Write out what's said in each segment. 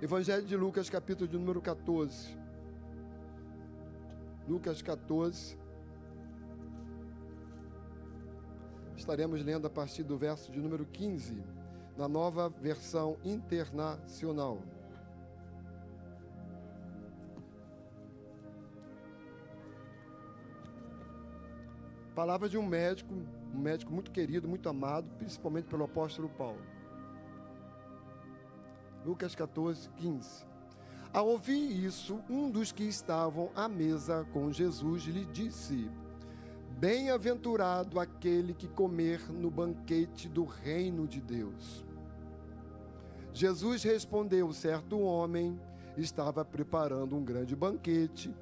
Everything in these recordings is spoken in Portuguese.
Evangelho de Lucas, capítulo de número 14. Lucas 14. Estaremos lendo a partir do verso de número 15, na Nova Versão Internacional. Palavra de um médico muito querido, muito amado, principalmente pelo apóstolo Paulo. Lucas 14, 15. Ao ouvir isso, um dos que estavam à mesa com Jesus lhe disse: Bem-aventurado aquele que comer no banquete do reino de Deus. Jesus respondeu: certo homem estava preparando um grande banquete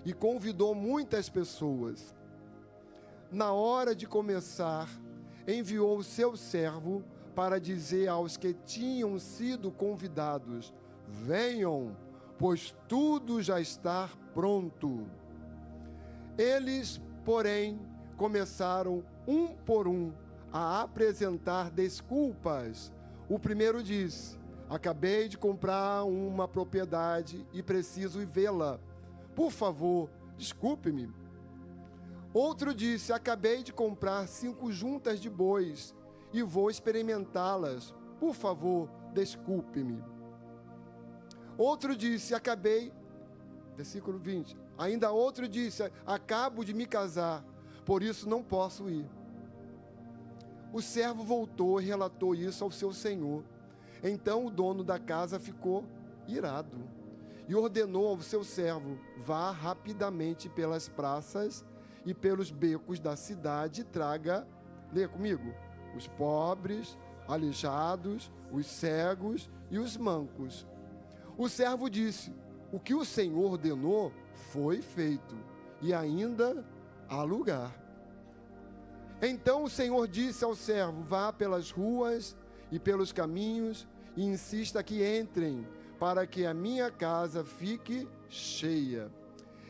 e convidou muitas pessoas. Na hora de começar, enviou o seu servo para dizer aos que tinham sido convidados: venham, pois tudo já está pronto. Eles, porém, começaram um por um a apresentar desculpas. O primeiro disse: acabei de comprar uma propriedade e preciso ir vê-la. Por favor, desculpe-me. Outro disse: acabei de comprar 5 juntas de bois e vou experimentá-las. Por favor, desculpe-me. Outro disse: versículo 20. Ainda outro disse: acabo de me casar, por isso não posso ir. O servo voltou e relatou isso ao seu senhor. Então o dono da casa ficou irado e ordenou ao seu servo: vá rapidamente pelas praças e pelos becos da cidade e traga, leia comigo, os pobres, aleijados, os cegos e os mancos. O servo disse: o que o Senhor ordenou foi feito, e ainda há lugar. Então o Senhor disse ao servo: vá pelas ruas e pelos caminhos e insista que entrem, para que a minha casa fique cheia.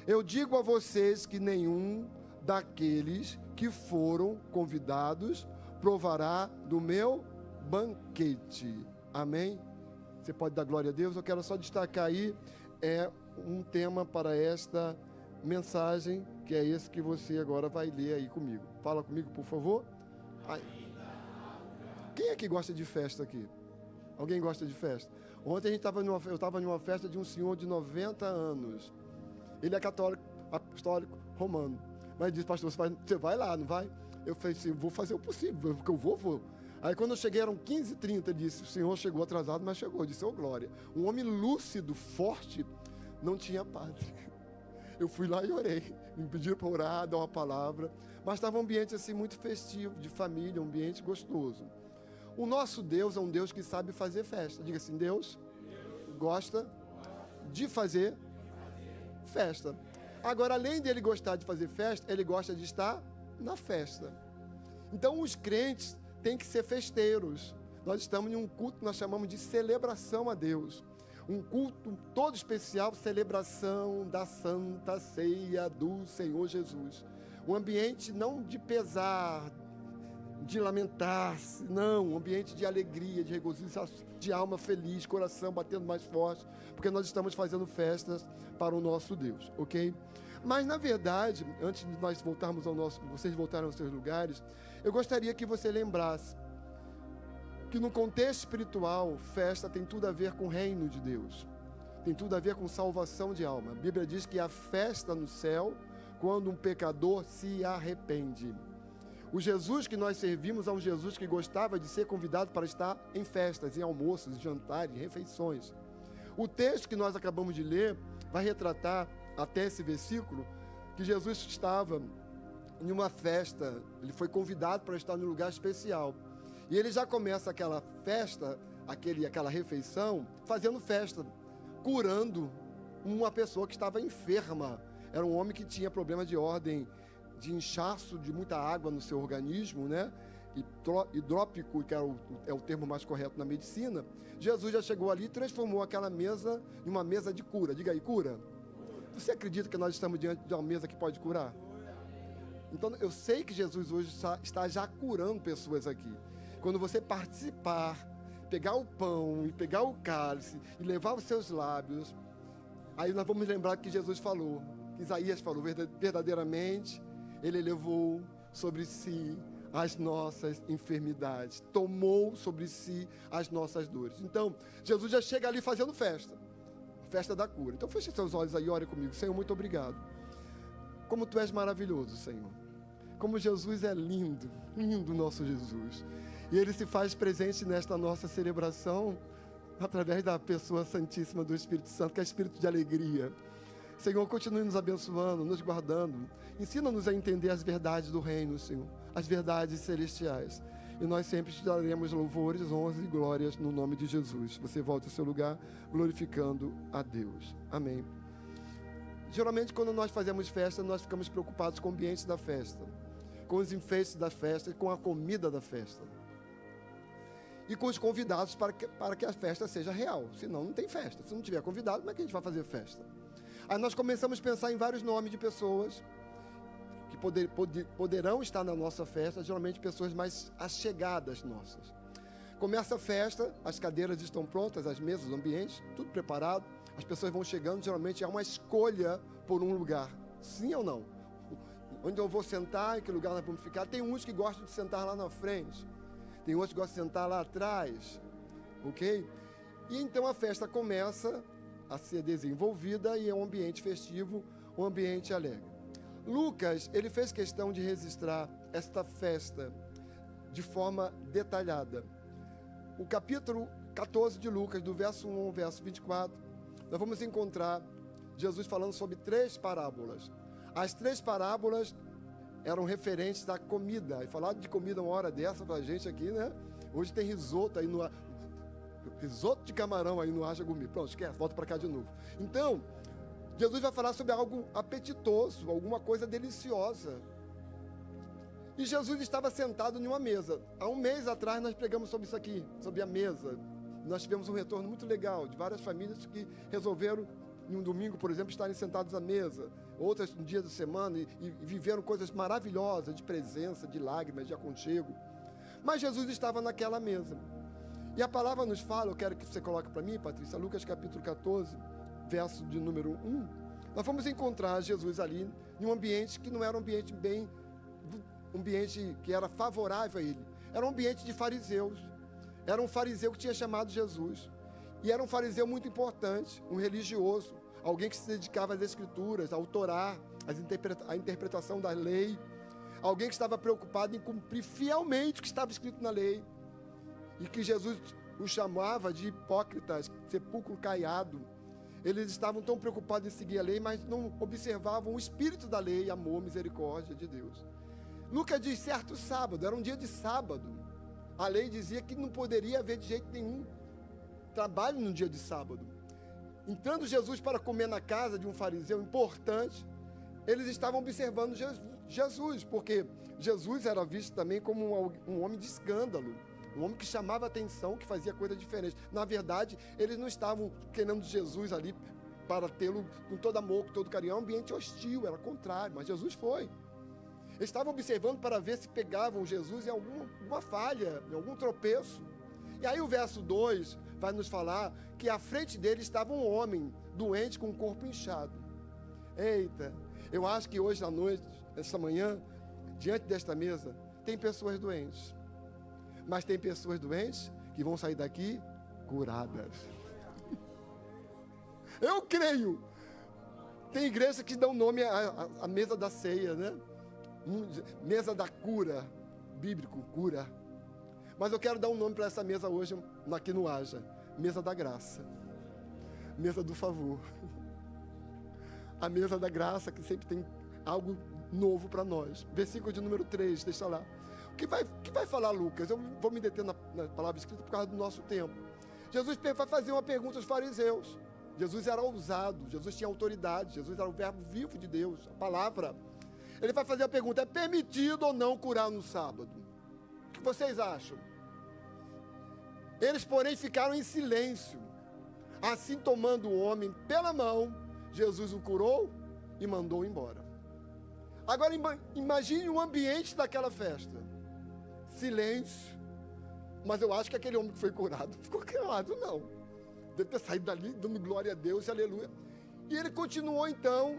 Eu digo a vocês que nenhum daqueles que foram convidados provará do meu banquete. Amém? Você pode dar glória a Deus? Eu quero só destacar aí um tema para esta mensagem, que é esse que você agora vai ler aí comigo. Fala comigo, por favor. Ai. Quem é que gosta de festa aqui? Alguém gosta de festa? Ontem eu estava numa festa de um senhor de 90 anos. Ele é católico, apostólico, romano. Mas disse: pastor, você vai lá, não vai? Eu falei assim: vou fazer o possível, porque eu vou. Aí quando eu cheguei eram 15h30, ele disse: o senhor chegou atrasado, mas chegou. Eu disse: ô glória. Um homem lúcido, forte, não tinha padre. Eu fui lá e orei, me pediram para orar, dar uma palavra, mas estava um ambiente assim muito festivo, de família, um ambiente gostoso. O nosso Deus é um Deus que sabe fazer festa. Diga assim: Deus gosta de fazer festa. Agora, além dele gostar de fazer festa, ele gosta de estar na festa. Então, os crentes têm que ser festeiros. Nós estamos em um culto que nós chamamos de celebração a Deus. Um culto todo especial, celebração da Santa Ceia do Senhor Jesus. Um ambiente não de pesar, de lamentar-se, não, um ambiente de alegria, de regozijo, de alma feliz, coração batendo mais forte, porque nós estamos fazendo festas para o nosso Deus, ok? Mas, na verdade, antes de nós voltarmos vocês voltarem aos seus lugares, eu gostaria que você lembrasse que no contexto espiritual, festa tem tudo a ver com o reino de Deus, tem tudo a ver com salvação de alma. A Bíblia diz que há festa no céu quando um pecador se arrepende. O Jesus que nós servimos é um Jesus que gostava de ser convidado para estar em festas, em almoços, em jantares, em refeições. O texto que nós acabamos de ler vai retratar até esse versículo que Jesus estava em uma festa, ele foi convidado para estar num lugar especial. E ele já começa aquela festa, aquela refeição, fazendo festa, curando uma pessoa que estava enferma. Era um homem que tinha problema de ordem de inchaço, de muita água no seu organismo, né? Hidrópico, que é o termo mais correto na medicina. Jesus já chegou ali e transformou aquela mesa em uma mesa de cura. Diga aí, cura. Você acredita que nós estamos diante de uma mesa que pode curar? Então, eu sei que Jesus hoje está já curando pessoas aqui. Quando você participar pegar o pão e pegar o cálice e levar aos seus lábios, aí nós vamos lembrar que Jesus falou, que Isaías falou, verdadeiramente ele levou sobre si as nossas enfermidades, tomou sobre si as nossas dores. Então, Jesus já chega ali fazendo festa, a festa da cura. Então, feche seus olhos aí e ore comigo. Senhor, muito obrigado. Como Tu és maravilhoso, Senhor. Como Jesus é lindo, lindo nosso Jesus. E Ele se faz presente nesta nossa celebração através da pessoa santíssima do Espírito Santo, que é espírito de alegria. Senhor, continue nos abençoando, nos guardando. Ensina-nos a entender as verdades do reino, Senhor, as verdades celestiais. E nós sempre te daremos louvores, honras e glórias no nome de Jesus. Você volta ao seu lugar glorificando a Deus. Amém. Geralmente, quando nós fazemos festa, nós ficamos preocupados com o ambiente da festa, com os enfeites da festa, com a comida da festa. E com os convidados para que a festa seja real. Senão, não tem festa. Se não tiver convidado, como é que a gente vai fazer festa? Aí nós começamos a pensar em vários nomes de pessoas que poderão estar na nossa festa, geralmente pessoas mais achegadas nossas. Começa a festa, as cadeiras estão prontas, as mesas, o ambiente, tudo preparado, as pessoas vão chegando, geralmente há uma escolha por um lugar, sim ou não? Onde eu vou sentar, em que lugar nós vamos ficar. Tem uns que gostam de sentar lá na frente, tem outros que gostam de sentar lá atrás, ok? E então a festa começa a ser desenvolvida e é um ambiente festivo, um ambiente alegre. Lucas, ele fez questão de registrar esta festa de forma detalhada. O capítulo 14 de Lucas, do verso 1 ao verso 24, nós vamos encontrar Jesus falando sobre 3 parábolas. As 3 parábolas eram referentes à comida. E falar de comida uma hora dessa pra gente aqui, né? Hoje tem risoto aí no risoto de camarão aí no Acha Gourmet. Pronto, esquece, volta para cá de novo. Então, Jesus vai falar sobre algo apetitoso, alguma coisa deliciosa. E Jesus estava sentado em uma mesa. Há um mês atrás nós pregamos sobre isso aqui, sobre a mesa. Nós tivemos um retorno muito legal de várias famílias que resolveram, em um domingo, por exemplo, estarem sentados à mesa. Outras no dia da semana e viveram coisas maravilhosas de presença, de lágrimas, de aconchego. Mas Jesus estava naquela mesa. E a palavra nos fala, eu quero que você coloque para mim, Patrícia, Lucas capítulo 14, verso de número 1. Nós vamos encontrar Jesus ali em um ambiente que não era um ambiente um ambiente que era favorável a ele. Era um ambiente de fariseus. Era um fariseu que tinha chamado Jesus. E era um fariseu muito importante, um religioso, alguém que se dedicava às escrituras, ao Torá, à interpretação da lei. Alguém que estava preocupado em cumprir fielmente o que estava escrito na lei. E que Jesus os chamava de hipócritas, sepulcro caiado. Eles estavam tão preocupados em seguir a lei, mas não observavam o espírito da lei, amor, misericórdia de Deus. Lucas diz, certo sábado, era um dia de sábado. A lei dizia que não poderia haver de jeito nenhum trabalho no dia de sábado. Entrando Jesus para comer na casa de um fariseu importante, eles estavam observando Jesus, porque Jesus era visto também como um homem de escândalo. Um homem que chamava atenção, que fazia coisa diferente. Na verdade, eles não estavam querendo Jesus ali para tê-lo com todo amor, com todo carinho. Era um ambiente hostil, era contrário, mas Jesus foi. Eles estavam observando para ver se pegavam Jesus em alguma falha, em algum tropeço. E aí o verso 2 vai nos falar que à frente dele estava um homem doente com o corpo inchado. Eita, eu acho que hoje à noite, esta manhã, diante desta mesa, tem pessoas doentes. Mas tem pessoas doentes que vão sair daqui curadas. Eu creio. Tem igreja que dão nome à mesa da ceia, né? Mesa da cura, bíblico, cura. Mas eu quero dar um nome para essa mesa hoje, aqui no Haja. Mesa da graça. Mesa do favor. A mesa da graça, que sempre tem algo novo para nós. Versículo de número 3, deixa lá. O que vai falar Lucas? Eu vou me deter na palavra escrita por causa do nosso tempo. Jesus vai fazer uma pergunta aos fariseus. Jesus era ousado, Jesus tinha autoridade, Jesus era o verbo vivo de Deus, a palavra. Ele vai fazer a pergunta, é permitido ou não curar no sábado? O que vocês acham? Eles, porém, ficaram em silêncio. Assim, tomando o homem pela mão, Jesus o curou e mandou embora. Agora, imagine o ambiente daquela festa. Silêncio, Mas eu acho que aquele homem que foi curado ficou calado, não. Deve ter saído dali dando glória a Deus e aleluia. E ele continuou então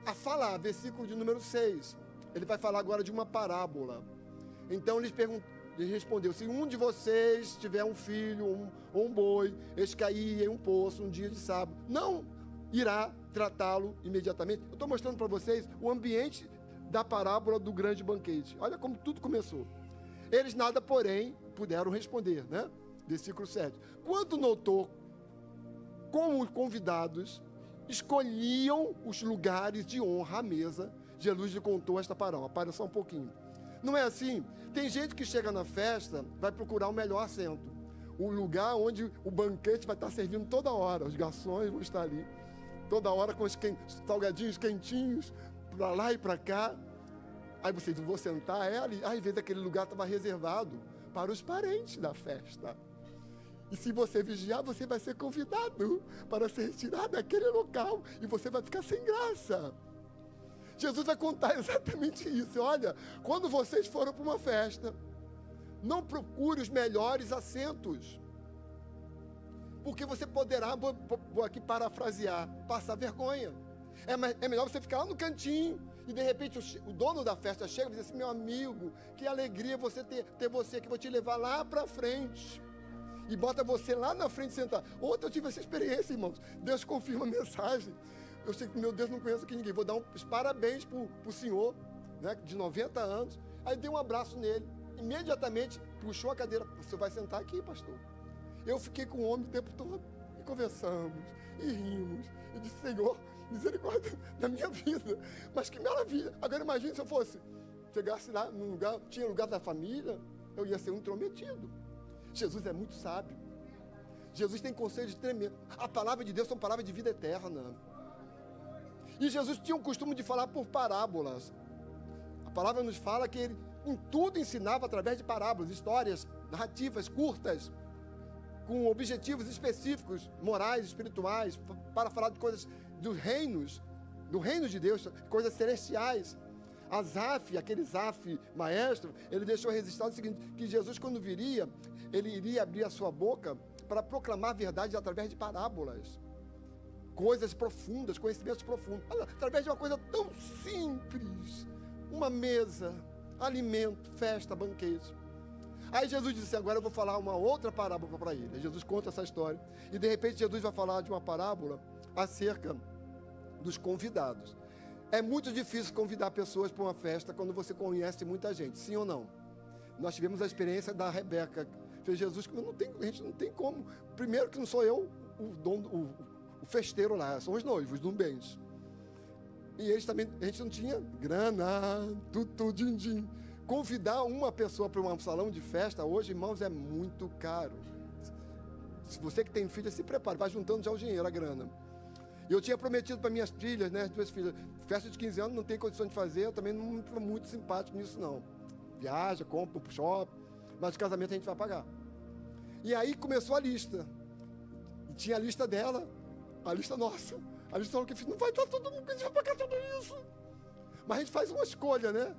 a falar, versículo de número 6. Ele vai falar agora de uma parábola. Então ele respondeu: se um de vocês tiver um filho ou um boi, este cair em um poço um dia de sábado, não irá tratá-lo imediatamente. Eu estou mostrando para vocês o ambiente da parábola do grande banquete. Olha como tudo começou. Eles nada, porém, puderam responder, né? Versículo 7. Quando notou como os convidados escolhiam os lugares de honra à mesa, Jesus lhe contou esta parábola. Para só um pouquinho. Não é assim? Tem gente que chega na festa, vai procurar o melhor assento. Um lugar onde o banquete vai estar servindo toda hora. Os garçons vão estar ali. Toda hora com os salgadinhos quentinhos, para lá e para cá. Aí vocês vão sentar, é ali. Às vezes aquele lugar estava reservado para os parentes da festa. E se você vigiar, você vai ser convidado para ser retirado daquele local. E você vai ficar sem graça. Jesus vai contar exatamente isso. Olha, quando vocês foram para uma festa, não procure os melhores assentos. Porque você poderá, vou aqui parafrasear, passar vergonha. É melhor você ficar lá no cantinho. E de repente o dono da festa chega e diz assim: meu amigo, que alegria você ter você aqui, vou te levar lá para frente. E bota você lá na frente sentar. Ontem eu tive essa experiência, irmãos. Deus confirma a mensagem. Eu sei que, meu Deus, não conheço aqui ninguém. Vou dar uns parabéns para o senhor, né, de 90 anos. Aí dei um abraço nele. Imediatamente puxou a cadeira. Você vai sentar aqui, pastor. Eu fiquei com o homem o tempo todo. E conversamos, e rimos. E disse: Senhor, misericórdia da minha vida. Mas que maravilha. Agora imagine se eu chegasse lá num lugar, tinha lugar da família, eu ia ser um intrometido. Jesus é muito sábio. Jesus tem conselhos tremendos. A palavra de Deus são palavras de vida eterna. E Jesus tinha o costume de falar por parábolas. A palavra nos fala que ele em tudo ensinava através de parábolas, histórias, narrativas curtas, com objetivos específicos, morais, espirituais, para falar de coisas dos reinos, do reino de Deus, coisas celestiais. Asaf, aquele Asaf maestro, ele deixou registrado o seguinte: que Jesus, quando viria, ele iria abrir a sua boca para proclamar verdade através de parábolas. Coisas profundas, conhecimentos profundos. Através de uma coisa tão simples. Uma mesa, alimento, festa, banquete. Aí Jesus disse: agora eu vou falar uma outra parábola para ele. Aí Jesus conta essa história. E de repente Jesus vai falar de uma parábola acerca dos convidados. É muito difícil convidar pessoas para uma festa quando você conhece muita gente, sim ou não? Nós tivemos a experiência da Rebeca. Fez Jesus, a gente não tem como. Primeiro que não sou eu o festeiro lá, são os noivos, do bens. E eles também, a gente não tinha grana, din-din. Convidar uma pessoa para um salão de festa hoje, irmãos, é muito caro. Se você que tem filha, se prepare, vai juntando já o dinheiro, a grana. E eu tinha prometido para minhas filhas, né, 2 filhas, festa de 15 anos não tem condição de fazer, eu também não estou muito simpático nisso não. Viaja, compra pro shopping, mas o casamento a gente vai pagar. E aí começou a lista. E tinha a lista dela, a lista nossa. A lista falou que não vai estar todo mundo, a gente vai pagar tudo isso. Mas a gente faz uma escolha, né?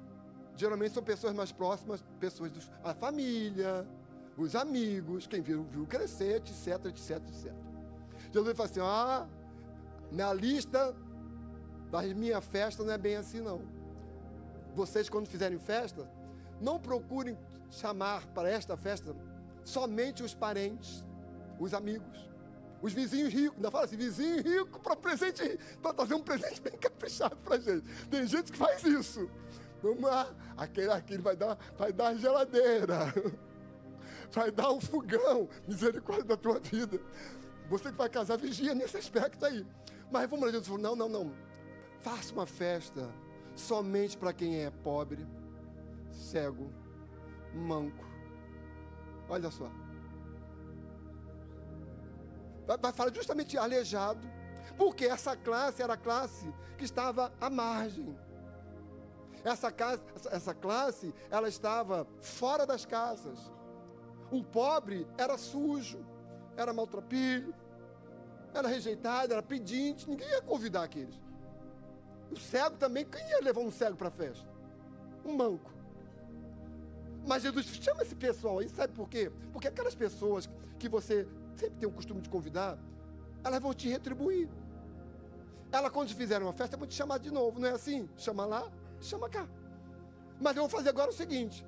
Geralmente são pessoas mais próximas, pessoas da família, os amigos, quem viu crescer, etc, etc, etc. Jesus falou assim: na lista da minha festa não é bem assim não. Vocês quando fizerem festa, não procurem chamar para esta festa somente os parentes, os amigos, os vizinhos ricos. Ainda fala assim: vizinho rico para presente, para trazer um presente bem caprichado para a gente. Tem gente que faz isso. Vamos lá, aquele vai dar a geladeira, vai dar o fogão, misericórdia da tua vida. Você que vai casar, vigia nesse aspecto aí. Mas vamos lá, Jesus falou: não, faça uma festa somente para quem é pobre, cego, manco. Olha só. Vai falar justamente aleijado, porque essa classe era a classe que estava à margem. Essa classe, ela estava fora das casas. O pobre era sujo, era maltrapilho, era rejeitado, era pedinte, ninguém ia convidar aqueles. O cego também, quem ia levar um cego para a festa? Um manco. Mas Jesus chama esse pessoal aí, sabe por quê? Porque aquelas pessoas que você sempre tem o costume de convidar, elas vão te retribuir. Ela, quando fizer uma festa, vão te chamar de novo, não é assim? Chama lá, chama cá. Mas eu vou fazer agora o seguinte: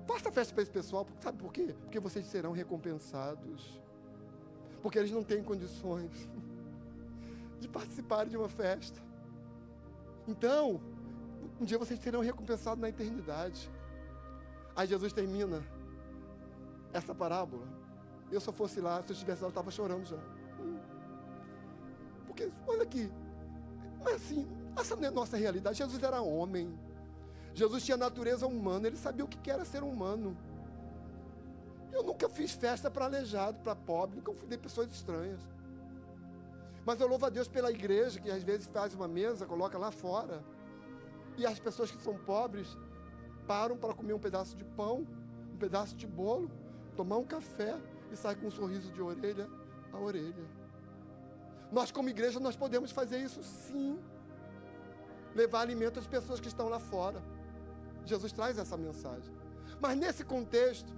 faça a festa para esse pessoal, sabe por quê? Porque vocês serão recompensados. Porque eles não têm condições de participar de uma festa. Então, um dia vocês serão recompensados na eternidade. Aí Jesus termina essa parábola. Eu, se eu fosse lá, se eu estivesse lá, eu estava chorando já. Porque, olha aqui, mas assim, essa não é a nossa realidade. Jesus era homem. Jesus tinha natureza humana, ele sabia o que era ser humano. Eu nunca fiz festa para aleijado, para pobre, nunca fui de pessoas estranhas. Mas eu louvo a Deus pela igreja, que às vezes faz uma mesa, coloca lá fora. E as pessoas que são pobres param para comer um pedaço de pão, um pedaço de bolo, tomar um café e sair com um sorriso de orelha a orelha. Nós, como igreja, nós podemos fazer isso sim. Levar alimento às pessoas que estão lá fora. Jesus traz essa mensagem. Mas nesse contexto,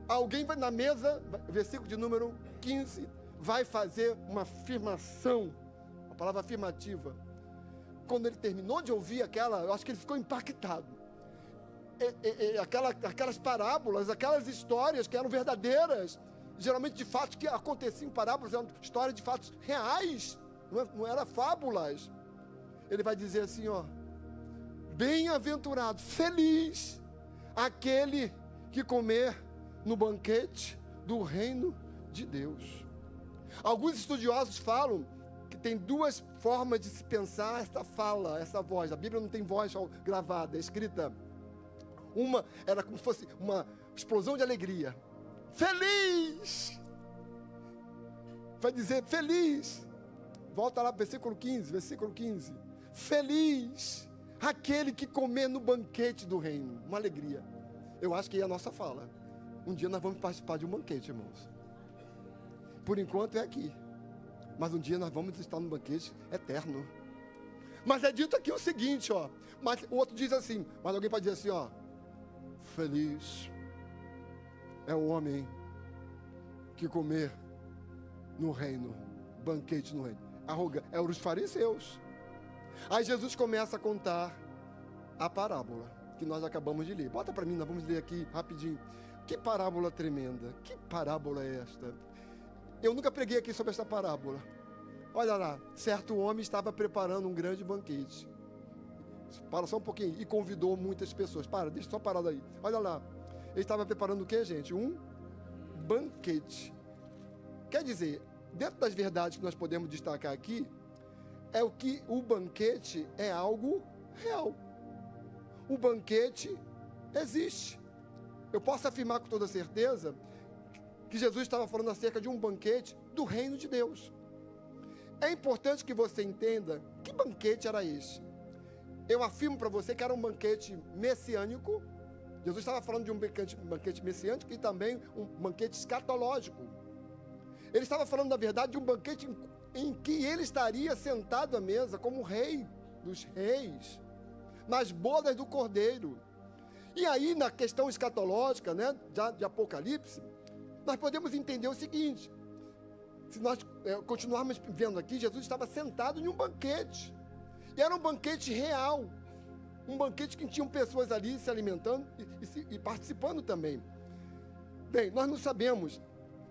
alguém vai na mesa, versículo de número 15, vai fazer uma afirmação, a palavra afirmativa. Quando ele terminou de ouvir aquela, eu acho que ele ficou impactado. Aquelas parábolas, aquelas histórias que eram verdadeiras, geralmente de fatos que aconteciam em parábolas, eram histórias de fatos reais, não eram fábulas. Ele vai dizer assim, ó: bem-aventurado, feliz aquele que comer no banquete do reino de Deus. Alguns estudiosos falam que tem duas formas de se pensar essa fala, essa voz. A Bíblia não tem voz gravada, é escrita. Uma era como se fosse uma explosão de alegria. Feliz! Vai dizer feliz. Volta lá para versículo 15. Feliz aquele que comer no banquete do reino. Uma alegria. Eu acho que é a nossa fala. Um dia nós vamos participar de um banquete, irmãos. Por enquanto é aqui. Mas um dia nós vamos estar no banquete eterno. Mas é dito aqui o seguinte, ó. Mas o outro diz assim, mas alguém pode dizer assim, ó: feliz é o homem que comer no reino, banquete no reino. É os fariseus. Aí Jesus começa a contar a parábola que nós acabamos de ler. Bota para mim, nós vamos ler aqui rapidinho. Que parábola tremenda. Que parábola é esta? Eu nunca preguei aqui sobre esta parábola. Olha lá, certo homem estava preparando um grande banquete. Para só um pouquinho. E convidou muitas pessoas. Deixa só parado aí. Olha lá. Ele estava preparando o quê, gente? Um banquete. Quer dizer, dentro das verdades que nós podemos destacar aqui, é o que o banquete é algo real. O banquete existe. Eu posso afirmar com toda certeza que Jesus estava falando acerca de um banquete do reino de Deus. É importante que você entenda que banquete era esse. Eu afirmo para você que era um banquete messiânico. Jesus estava falando de um banquete messiânico e também um banquete escatológico. Ele estava falando, na verdade, de um banquete em que ele estaria sentado à mesa como rei dos reis, nas bodas do Cordeiro. E aí, na questão escatológica, né, de Apocalipse, nós podemos entender o seguinte: se nós continuarmos vendo aqui, Jesus estava sentado em um banquete. E era um banquete real. Um banquete que tinham pessoas ali se alimentando e participando também. Bem, nós não sabemos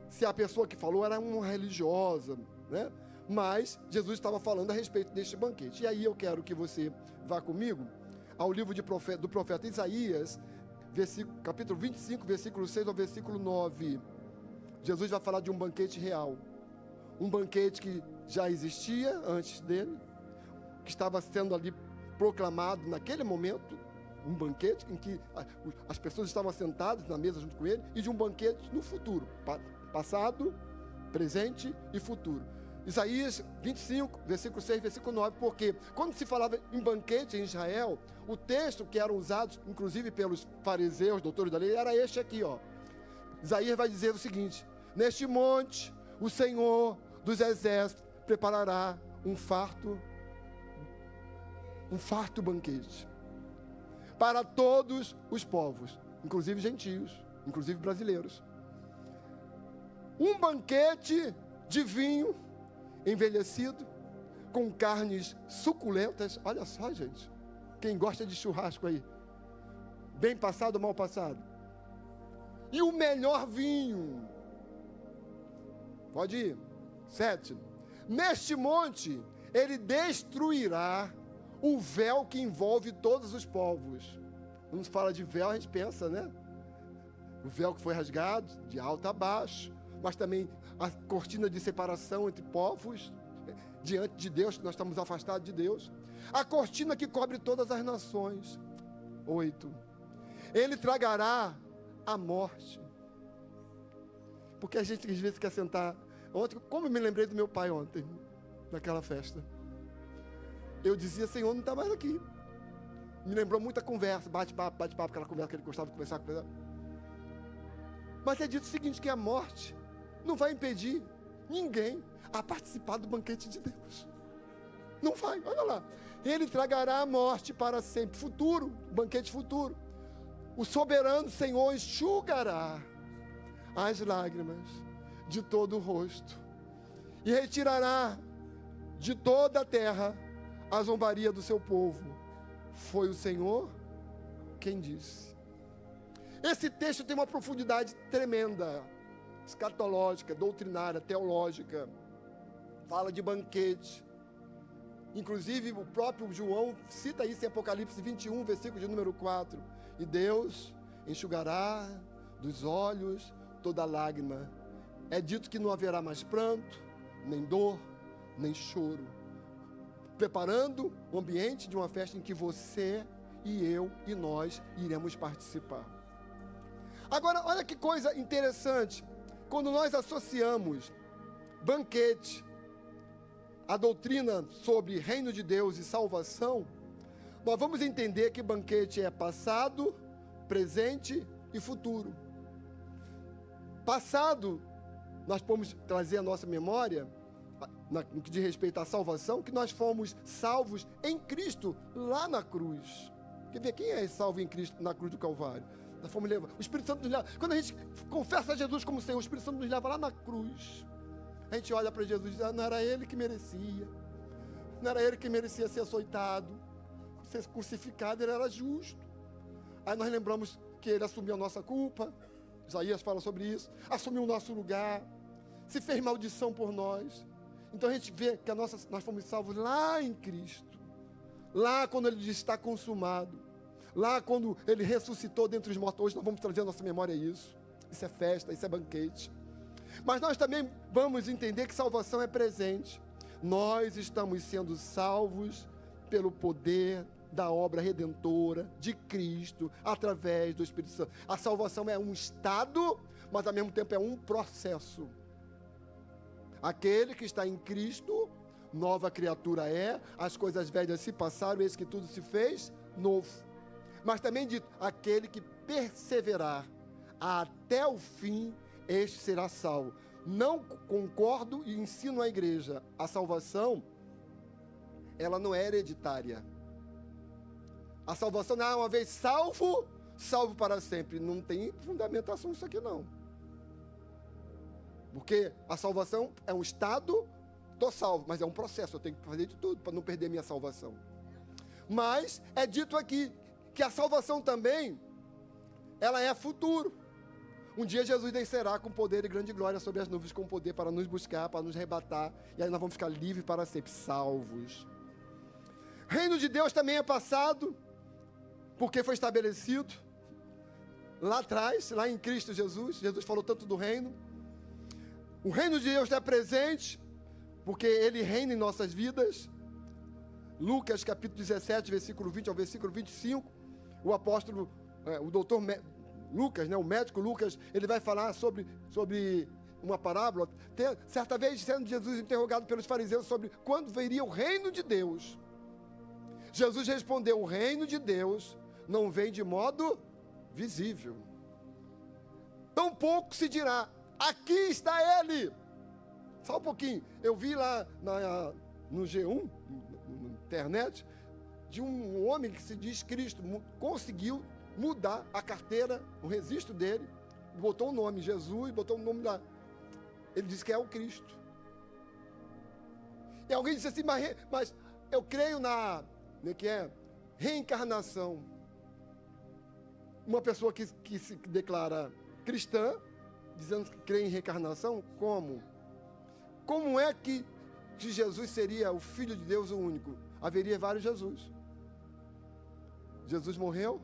se a pessoa que falou era uma religiosa, né? Mas Jesus estava falando a respeito deste banquete. E aí eu quero que você vá comigo ao livro do profeta Isaías, capítulo 25, versículo 6 ao versículo 9. Jesus vai falar de um banquete real. Um banquete que já existia antes dele, que estava sendo ali proclamado naquele momento, um banquete em que as pessoas estavam sentadas na mesa junto com ele, e de um banquete no futuro, passado, presente e futuro. Isaías 25, versículo 6, versículo 9, porque quando se falava em banquete em Israel, o texto que era usado, inclusive pelos fariseus, doutores da lei, era este aqui, ó. Isaías vai dizer o seguinte: neste monte, o Senhor dos exércitos preparará um farto banquete para todos os povos. inclusive gentios, inclusive brasileiros. Um banquete de vinho envelhecido, com carnes suculentas. Olha só, gente, quem gosta de churrasco aí, bem passado ou mal passado. E o melhor vinho. Pode ir. 7. Neste monte, ele destruirá o véu que envolve todos os povos. Quando se fala de véu, a gente pensa, né? O véu que foi rasgado, de alto a baixo, mas também a cortina de separação entre povos, diante de Deus, que nós estamos afastados de Deus. A cortina que cobre todas as nações. 8. Ele tragará a morte. Porque a gente às vezes quer sentar. Ontem, como eu me lembrei do meu pai ontem, naquela festa. Eu dizia, Senhor, não está mais aqui. Me lembrou muita conversa, bate-papo, aquela conversa que ele gostava de conversar com ele. Mas é dito o seguinte, que a morte não vai impedir ninguém a participar do banquete de Deus. Não vai, olha lá. Ele tragará a morte para sempre. Futuro, banquete futuro. O soberano Senhor enxugará as lágrimas de todo o rosto e retirará de toda a terra a zombaria do seu povo. Foi o Senhor quem disse. Esse texto tem uma profundidade tremenda, escatológica, doutrinária, teológica. Fala de banquete. Inclusive, o próprio João cita isso em Apocalipse 21, versículo de número 4. E Deus enxugará dos olhos toda lágrima. É dito que não haverá mais pranto, nem dor, nem choro. Preparando o ambiente de uma festa em que você e eu e nós iremos participar. Agora, olha que coisa interessante. Quando nós associamos banquete, a doutrina sobre reino de Deus e salvação, nós vamos entender que banquete é passado, presente e futuro. Passado, nós podemos trazer à nossa memória, no que diz respeito à salvação, que nós fomos salvos em Cristo, lá na cruz. Quer ver quem é salvo em Cristo na cruz do Calvário? Nós fomos levar. O Espírito Santo nos leva. Quando a gente confessa a Jesus como Senhor, o Espírito Santo nos leva lá na cruz. A gente olha para Jesus e diz, não era ele que merecia. Não era ele que merecia ser açoitado, ser crucificado, ele era justo. Aí nós lembramos que ele assumiu a nossa culpa. Isaías fala sobre isso. Assumiu o nosso lugar. Se fez maldição por nós. Então a gente vê que nós fomos salvos lá em Cristo. Lá quando ele diz está consumado. Lá quando ele ressuscitou dentre os mortos. Hoje nós vamos trazer à nossa memória isso. Isso é festa, isso é banquete. Mas nós também vamos entender que salvação é presente. Nós estamos sendo salvos pelo poder da obra redentora de Cristo, através do Espírito Santo. A salvação é um estado, mas ao mesmo tempo é um processo. Aquele que está em Cristo, nova criatura é, as coisas velhas se passaram, eis que tudo se fez novo. Mas também dito, aquele que perseverar até o fim, este será salvo. Não concordo e ensino à igreja, a salvação, ela não é hereditária. A salvação não é uma vez salvo, salvo para sempre. Não tem fundamentação isso aqui não. Porque a salvação é um estado, estou salvo, mas é um processo, eu tenho que fazer de tudo para não perder minha salvação. Mas é dito aqui que a salvação também, ela é futuro. Um dia Jesus descerá com poder e grande glória sobre as nuvens, com poder para nos buscar, para nos arrebatar, e aí nós vamos ficar livres para sempre, salvos. Reino de Deus também é passado, porque foi estabelecido lá atrás, lá em Cristo Jesus. Jesus falou tanto do reino. O reino de Deus é presente, porque ele reina em nossas vidas. Lucas capítulo 17, versículo 20 ao versículo 25, o apóstolo, o doutor Lucas, o médico Lucas, ele vai falar sobre uma parábola. Certa vez, sendo Jesus interrogado pelos fariseus sobre quando viria o reino de Deus, Jesus respondeu, o reino de Deus não vem de modo visível. Tampouco se dirá, aqui está ele. Só um pouquinho, eu vi lá no G1, na internet, de um homem que se diz Cristo, conseguiu mudar a carteira, o registro dele, botou o nome Jesus, botou o nome lá. Ele disse que é o Cristo. E alguém disse assim, mas eu creio na reencarnação. Uma pessoa que se declara cristã, dizendo que crê em reencarnação, como? Como é que Jesus seria o Filho de Deus o único? Haveria vários Jesus. Jesus morreu,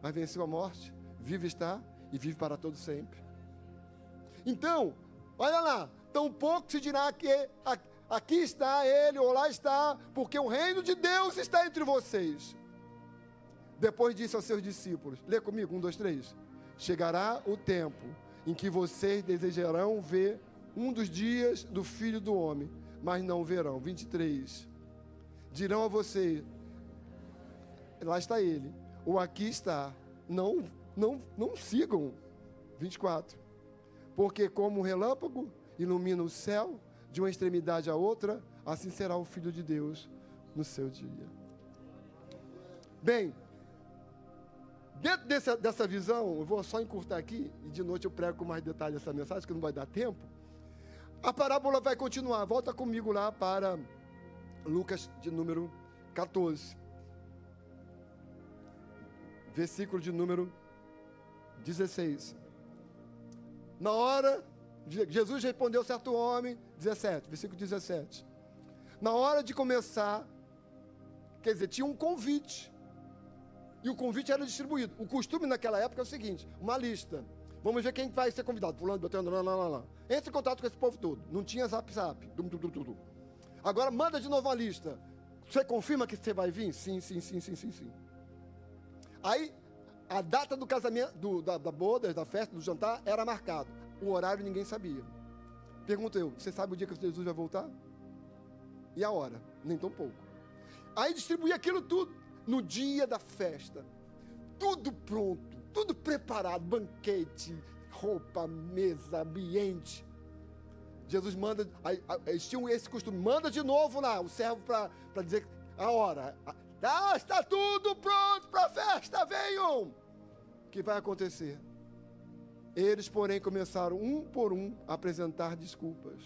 mas venceu a morte, vivo está e vive para todo sempre. Então, olha lá, tampouco se dirá que aqui está ele ou lá está, porque o reino de Deus está entre vocês. Depois disse aos seus discípulos, lê comigo, 1, 2, 3. Chegará o tempo em que vocês desejarão ver um dos dias do Filho do Homem, mas não verão. 23. Dirão a você, lá está ele, ou aqui está, não sigam. 24. Porque como um relâmpago ilumina o céu de uma extremidade à outra, assim será o Filho de Deus no seu dia. Bem, dentro dessa visão, eu vou só encurtar aqui, e de noite eu prego com mais detalhe essa mensagem, que não vai dar tempo. A parábola vai continuar. Volta comigo lá para Lucas de número 14. Versículo de número 16. Na hora, Jesus respondeu certo homem, 17, versículo 17. Na hora de começar, quer dizer, tinha um convite. E o convite era distribuído. O costume naquela época é o seguinte, uma lista. Vamos ver quem vai ser convidado. Fulano, botando lá. Entre em contato com esse povo todo. Não tinha zap. Agora manda de novo uma lista. Você confirma que você vai vir? Sim. Aí, a data do casamento, da boda, da festa, do jantar, era marcado. O horário ninguém sabia. Pergunto eu, você sabe o dia que Jesus vai voltar? E a hora? Nem tão pouco. Aí distribuía aquilo tudo. No dia da festa. Tudo pronto. Tudo preparado. Banquete, roupa, mesa, ambiente. Jesus manda, eles tinham esse costume, manda de novo lá o servo para dizer a hora. Está tudo pronto para a festa, venham! O que vai acontecer? Eles, porém, começaram um por um a apresentar desculpas.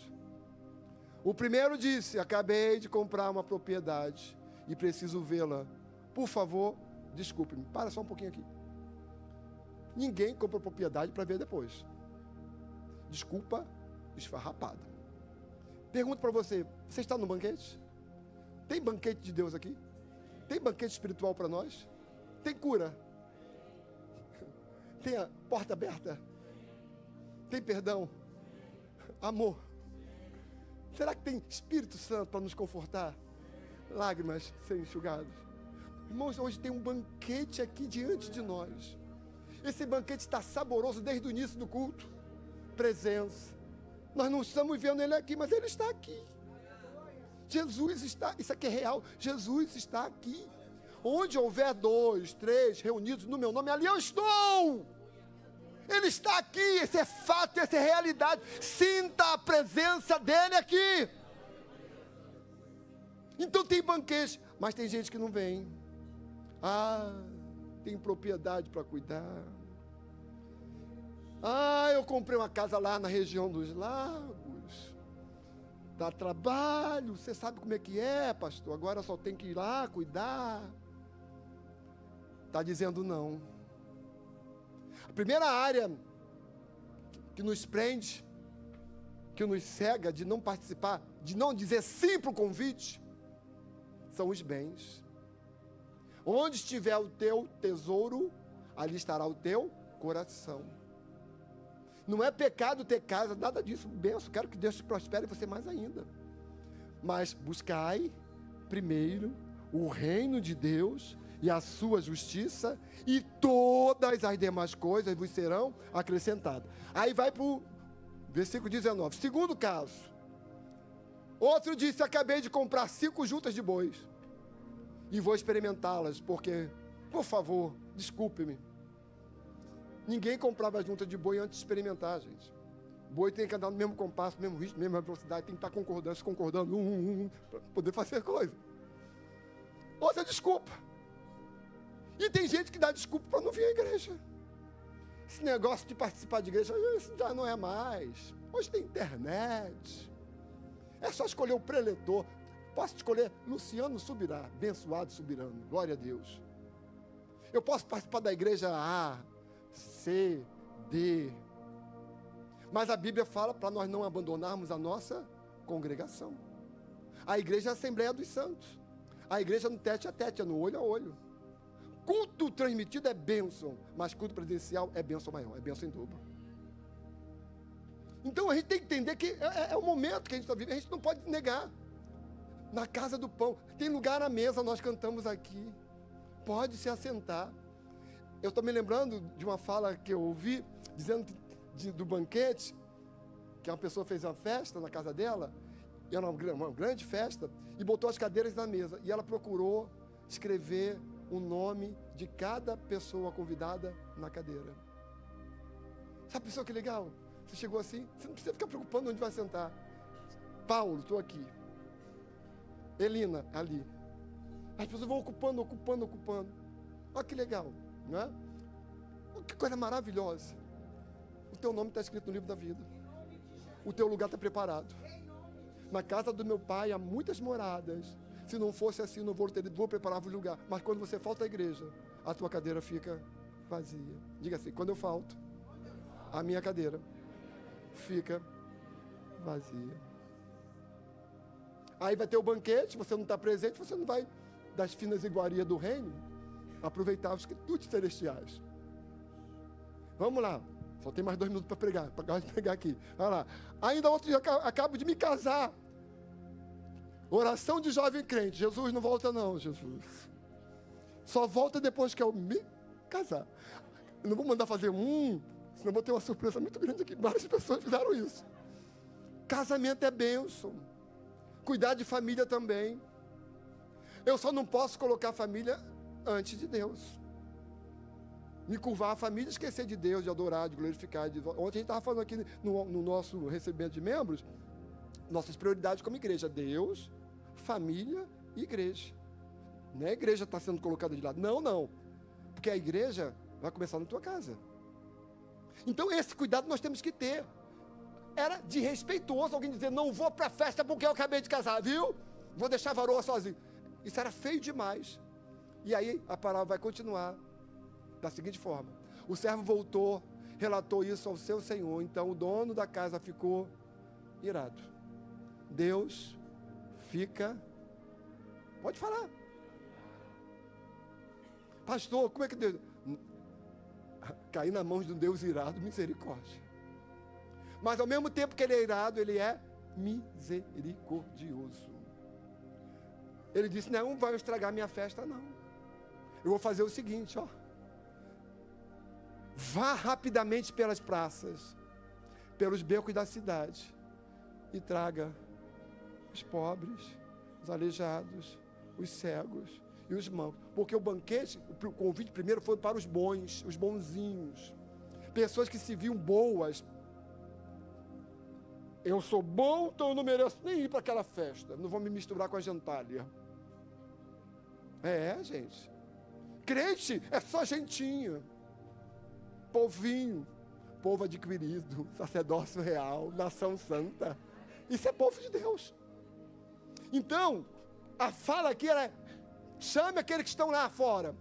O primeiro disse, acabei de comprar uma propriedade e preciso vê-la. Por favor, desculpe-me. Para só um pouquinho aqui. Ninguém compra propriedade para ver depois. Desculpa esfarrapada. Pergunto para você, você está no banquete? Tem banquete de Deus aqui? Tem banquete espiritual para nós? Tem cura? Tem a porta aberta? Tem perdão? Amor? Será que tem Espírito Santo para nos confortar? Lágrimas serem enxugadas? Irmãos, hoje tem um banquete aqui diante de nós. Esse banquete está saboroso desde o início do culto. Presença. Nós não estamos vendo ele aqui, mas ele está aqui. Jesus está, isso aqui é real, Jesus está aqui. Onde houver 2, 3 reunidos no meu nome, ali eu estou. Ele está aqui, esse é fato, essa é realidade. Sinta a presença dele aqui. Então tem banquete, mas tem gente que não vem. Tem propriedade para cuidar. Eu comprei uma casa lá na região dos lagos. Dá trabalho, você sabe como é que é, pastor. Agora só tem que ir lá cuidar. Está dizendo não. A primeira área que nos prende, que nos cega de não participar, de não dizer sim para o convite, são os bens. Onde estiver o teu tesouro, ali estará o teu coração. Não é pecado ter casa, nada disso, benção, quero que Deus te prospere você mais ainda. Mas buscai primeiro o reino de Deus e a sua justiça, e todas as demais coisas vos serão acrescentadas. Aí vai para o versículo 19. Segundo caso, outro disse, acabei de comprar 5 juntas de bois, e vou experimentá-las, porque, por favor, desculpe-me. Ninguém comprava junta de boi antes de experimentar, gente. Boi tem que andar no mesmo compasso, no mesmo ritmo, na mesma velocidade, tem que estar concordando, para poder fazer coisa. Outra desculpa. E tem gente que dá desculpa para não vir à igreja. Esse negócio de participar de igreja, isso já não é mais. Hoje tem internet. É só escolher o preletor. Posso escolher Luciano Subirá, abençoado Subirano, glória a Deus. Eu posso participar da igreja A, C, D. Mas a Bíblia fala para nós não abandonarmos a nossa congregação. A igreja é a Assembleia dos Santos. A igreja no tete a tete, é no olho a olho. Culto transmitido é bênção, mas culto presencial é bênção maior, é bênção em dobro. Então a gente tem que entender que é o momento que a gente está vivendo, a gente não pode negar. Na casa do pão, tem lugar à mesa, nós cantamos aqui. Pode se assentar. Eu estou me lembrando de uma fala que eu ouvi, dizendo do banquete, que uma pessoa fez uma festa na casa dela, e era uma grande festa, e botou as cadeiras na mesa, e ela procurou escrever o nome de cada pessoa convidada na cadeira. Sabe, pessoa, que legal? Você chegou assim, você não precisa ficar preocupando onde vai sentar. Paulo, estou aqui. Elina, ali. As pessoas vão ocupando. Olha que legal, não é? Que coisa maravilhosa. O teu nome está escrito no livro da vida. O teu lugar está preparado. Na casa do meu pai há muitas moradas. Se não fosse assim, não vou preparar o lugar. Mas quando você falta à igreja, a tua cadeira fica vazia. Diga assim, quando eu falto, a minha cadeira fica vazia. Aí vai ter o banquete, você não está presente, você não vai das finas iguarias do reino aproveitar os quitutes celestiais. Vamos lá. Só tem mais 2 minutos para pregar aqui. Vai lá. Ainda outro dia, acabo de me casar. Oração de jovem crente. Jesus não volta não, Jesus. Só volta depois que eu me casar. Eu não vou mandar fazer senão vou ter uma surpresa muito grande aqui. Várias pessoas fizeram isso. Casamento é bênção. Cuidar de família também. Eu só não posso colocar a família antes de Deus. Me curvar a família, esquecer de Deus, de adorar, de glorificar. Ontem a gente estava falando aqui no nosso recebimento de membros, nossas prioridades como igreja: Deus, família e igreja. Não é a igreja está sendo colocada de lado. Não. Porque a igreja vai começar na tua casa. Então esse cuidado nós temos que ter. Era desrespeitoso alguém dizer, não vou para a festa porque eu acabei de casar, viu? Vou deixar a varoa sozinho. Isso era feio demais. E aí a palavra vai continuar da seguinte forma: o servo voltou, relatou isso ao seu senhor, então o dono da casa ficou irado. Deus fica... Pode falar. Pastor, como é que Deus... Cair na mão de um Deus irado, misericórdia. Mas ao mesmo tempo que ele é irado, ele é misericordioso. Ele disse, não vai estragar minha festa, não. Eu vou fazer o seguinte, ó. Vá rapidamente pelas praças, pelos becos da cidade, e traga os pobres, os aleijados, os cegos e os mancos. Porque o banquete, o convite primeiro foi para os bons, os bonzinhos. Pessoas que se viam boas. Eu sou bom, então eu não mereço nem ir para aquela festa. Não vou me misturar com a gentalha. Gente. Crente é só gentinha. Povinho. Povo adquirido. Sacerdócio real. Nação santa. Isso é povo de Deus. Então, a fala aqui era: chame aqueles que estão lá fora.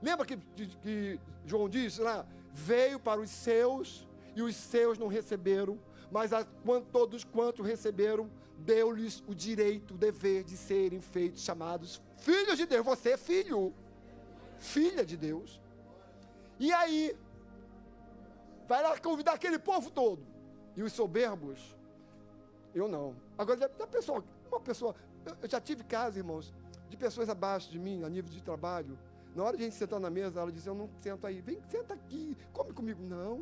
Lembra que João disse lá? Veio para os seus e os seus não receberam. Mas todos quantos receberam, deu-lhes o direito, o dever de serem feitos, chamados filhos de Deus. Você é filho, filha de Deus. E aí, vai lá convidar aquele povo todo. E os soberbos, eu não. Agora, uma pessoa, eu já tive casos, irmãos, de pessoas abaixo de mim, a nível de trabalho. Na hora de a gente sentar na mesa, ela disse, eu não sento aí. Vem, senta aqui, come comigo. Não.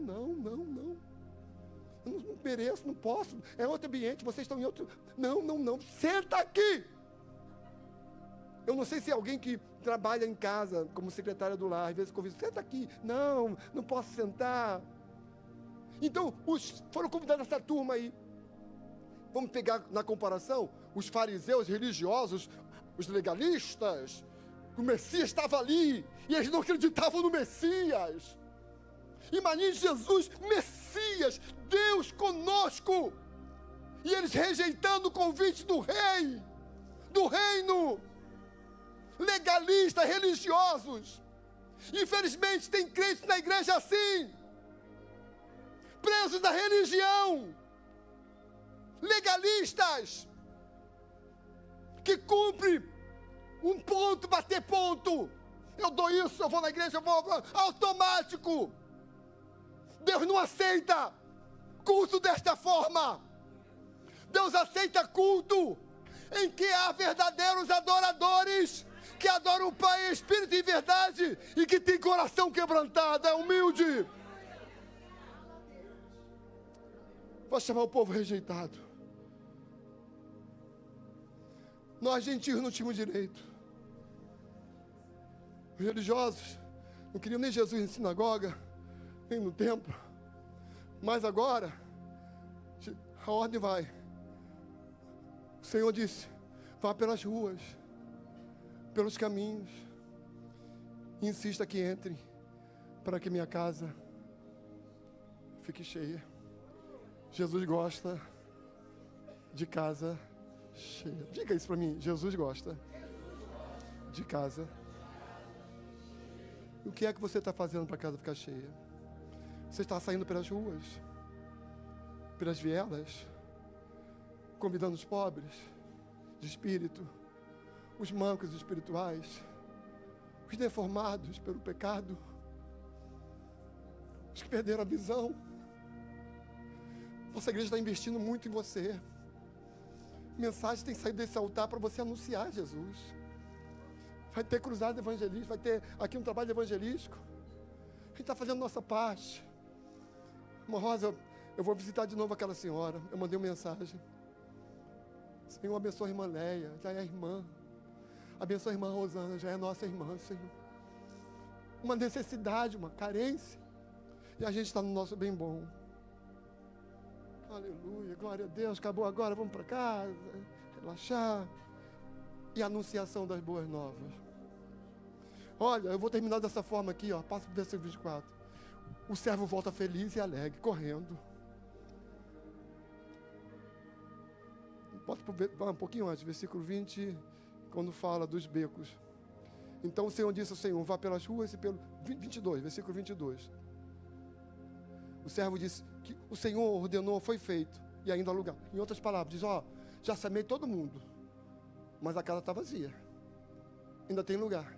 Eu não mereço, não posso. É outro ambiente, vocês estão em outro... Não. Senta aqui. Eu não sei se é alguém que trabalha em casa, como secretária do lar, às vezes convida, senta aqui. Não posso sentar. Então, foram convidados essa turma aí. Vamos pegar na comparação os fariseus religiosos, os legalistas, O Messias estava ali e eles não acreditavam no Messias. Imagine Jesus, Messias, Deus conosco, e eles rejeitando o convite do rei, do reino. Legalistas, religiosos. Infelizmente tem crentes na igreja assim, presos da religião, legalistas, que cumpre um ponto, bater ponto. Eu dou isso, eu vou na igreja, eu vou automático. Deus não aceita culto desta forma. Deus aceita culto em que há verdadeiros adoradores, que adoram o Pai em espírito e verdade, e que tem coração quebrantado, é humilde. Vou chamar o povo rejeitado. Nós gentios não tínhamos direito. Os religiosos não queriam nem Jesus em sinagoga, nem no templo. Mas agora, a ordem vai. O Senhor disse, vá pelas ruas, pelos caminhos, e insista que entre, para que minha casa fique cheia. Jesus gosta de casa cheia. Diga isso para mim, Jesus gosta de casa. O que é que você está fazendo para a casa ficar cheia? Você está saindo pelas ruas, pelas vielas, convidando os pobres de espírito, os mancos espirituais, os deformados pelo pecado, os que perderam a visão. Nossa igreja está investindo muito em você. Mensagem tem saído desse altar para você anunciar Jesus. Vai ter cruzada evangelística, vai ter aqui um trabalho evangelístico. A gente está fazendo nossa parte. Irmã Rosa, eu vou visitar de novo aquela senhora. Eu mandei uma mensagem. Senhor, abençoa a irmã Leia, já é a irmã. Abençoa a irmã Rosana, já é nossa irmã, Senhor. Uma necessidade, uma carência. E a gente está no nosso bem bom. Aleluia, glória a Deus. Acabou agora, vamos para casa, relaxar. E a anunciação das boas novas. Olha, eu vou terminar dessa forma aqui, ó. Passa para o versículo 24. O servo volta feliz e alegre, correndo. Pode um pouquinho antes, versículo 20, quando fala dos becos. Então o Senhor disse ao Senhor, vá pelas ruas e pelo... 22, versículo 22. O servo disse que o Senhor ordenou, foi feito, e ainda há lugar. Em outras palavras, diz, ó, já chamei todo mundo, mas a casa está vazia. Ainda tem lugar.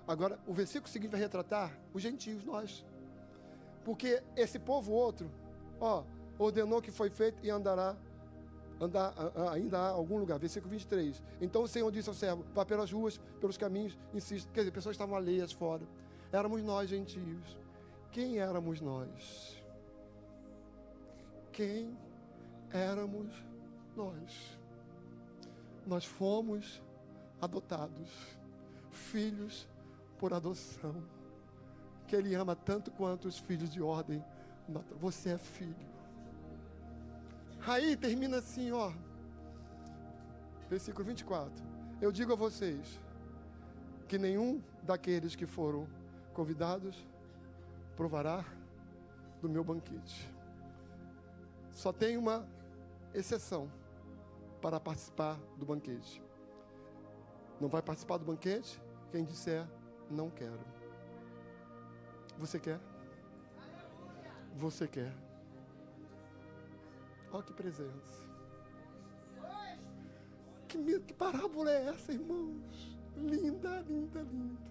Agora, o versículo seguinte vai retratar os gentios, nós. Porque esse povo outro, ó, ordenou que foi feito e ainda há algum lugar. Versículo 23. Então o Senhor disse ao servo, vá pelas ruas, pelos caminhos, insiste. Quer dizer, pessoas estavam alheias fora. Éramos nós, gentios. Quem éramos nós? Quem éramos nós? Nós fomos adotados, filhos por adoção, que Ele ama tanto quanto os filhos de ordem natural. Você é filho. Aí termina assim, ó, versículo 24. Eu digo a vocês que nenhum daqueles que foram convidados provará do meu banquete. Só tem uma exceção para participar do banquete. Não vai participar do banquete quem disser não quero. Você quer? Você quer? Olha que presença. Que parábola é essa, irmãos? Linda, linda, linda.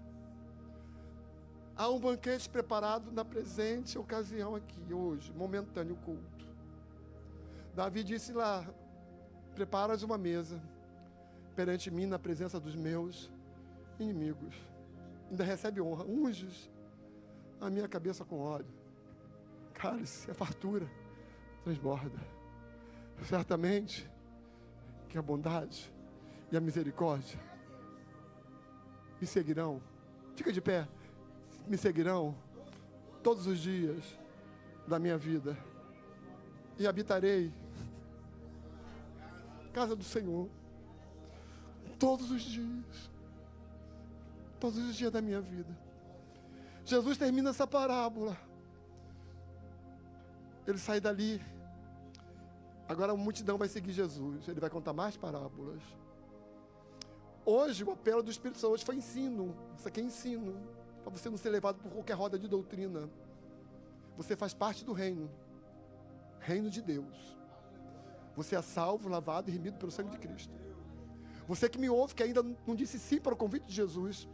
Há um banquete preparado na presente ocasião aqui, hoje, momentâneo culto. Davi disse lá, preparas uma mesa perante mim na presença dos meus inimigos. Ainda recebe honra, unges a minha cabeça com óleo. Cálice, a fartura transborda. Certamente que a bondade e a misericórdia me seguirão. Fica de pé. Me seguirão todos os dias da minha vida. E habitarei casa do Senhor todos os dias. todos os dias da minha vida. Jesus termina essa parábola. Ele sai dali. Agora a multidão vai seguir Jesus. Ele vai contar mais parábolas. Hoje, o apelo do Espírito Santo hoje foi ensino. Isso aqui é ensino. Para você não ser levado por qualquer roda de doutrina. Você faz parte do reino. Reino de Deus. Você é salvo, lavado e remido pelo sangue de Cristo. Você que me ouve, que ainda não disse sim para o convite de Jesus.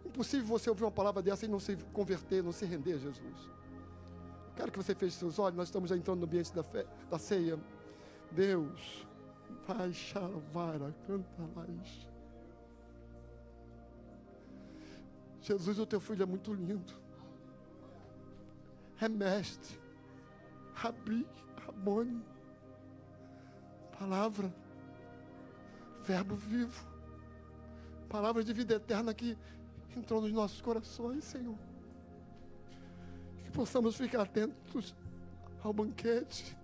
Impossível você ouvir uma palavra dessa e não se converter, não se render a Jesus. Quero que você feche seus olhos. Nós estamos já entrando no ambiente da ceia. Deus, vai, charavara, canta mais. Jesus, o teu filho é muito lindo. É mestre. Rabi, Rabone. Palavra. Verbo vivo. Palavra de vida eterna que entrou nos nossos corações, Senhor. Que possamos ficar atentos ao banquete.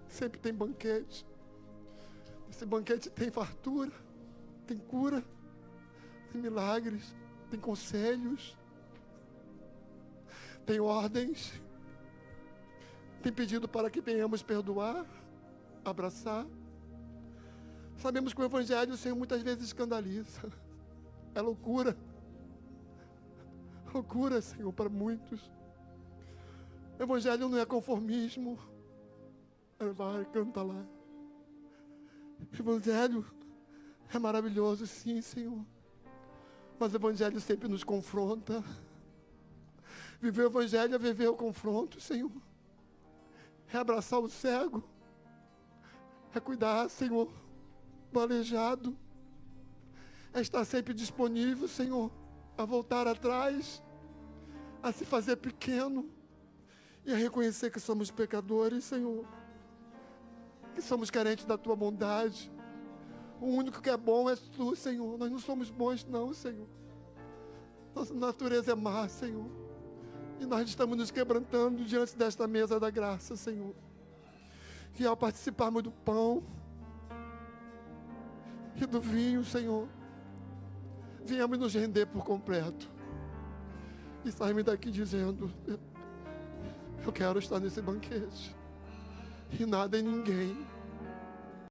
Sempre tem banquete. Esse banquete tem fartura, tem cura, tem milagres, tem conselhos, tem ordens, tem pedido para que venhamos perdoar, abraçar. Sabemos que o Evangelho, Senhor, muitas vezes escandaliza. É loucura. Loucura, Senhor, para muitos. O Evangelho não é conformismo. Vai, canta lá. O Evangelho é maravilhoso, sim, Senhor. Mas o Evangelho sempre nos confronta. Viver o Evangelho é viver o confronto, Senhor. É abraçar o cego. É cuidar, Senhor, do aleijado. É estar sempre disponível, Senhor, a voltar atrás, a se fazer pequeno e a reconhecer que somos pecadores, Senhor, que somos carentes da Tua bondade. O único que é bom és Tu, Senhor. Nós não somos bons não, Senhor. Nossa natureza é má, Senhor, e nós estamos nos quebrantando diante desta mesa da graça, Senhor. E ao participarmos do pão e do vinho, Senhor, venhamos nos render por completo e sairmos daqui dizendo: eu quero estar nesse banquete e nada e ninguém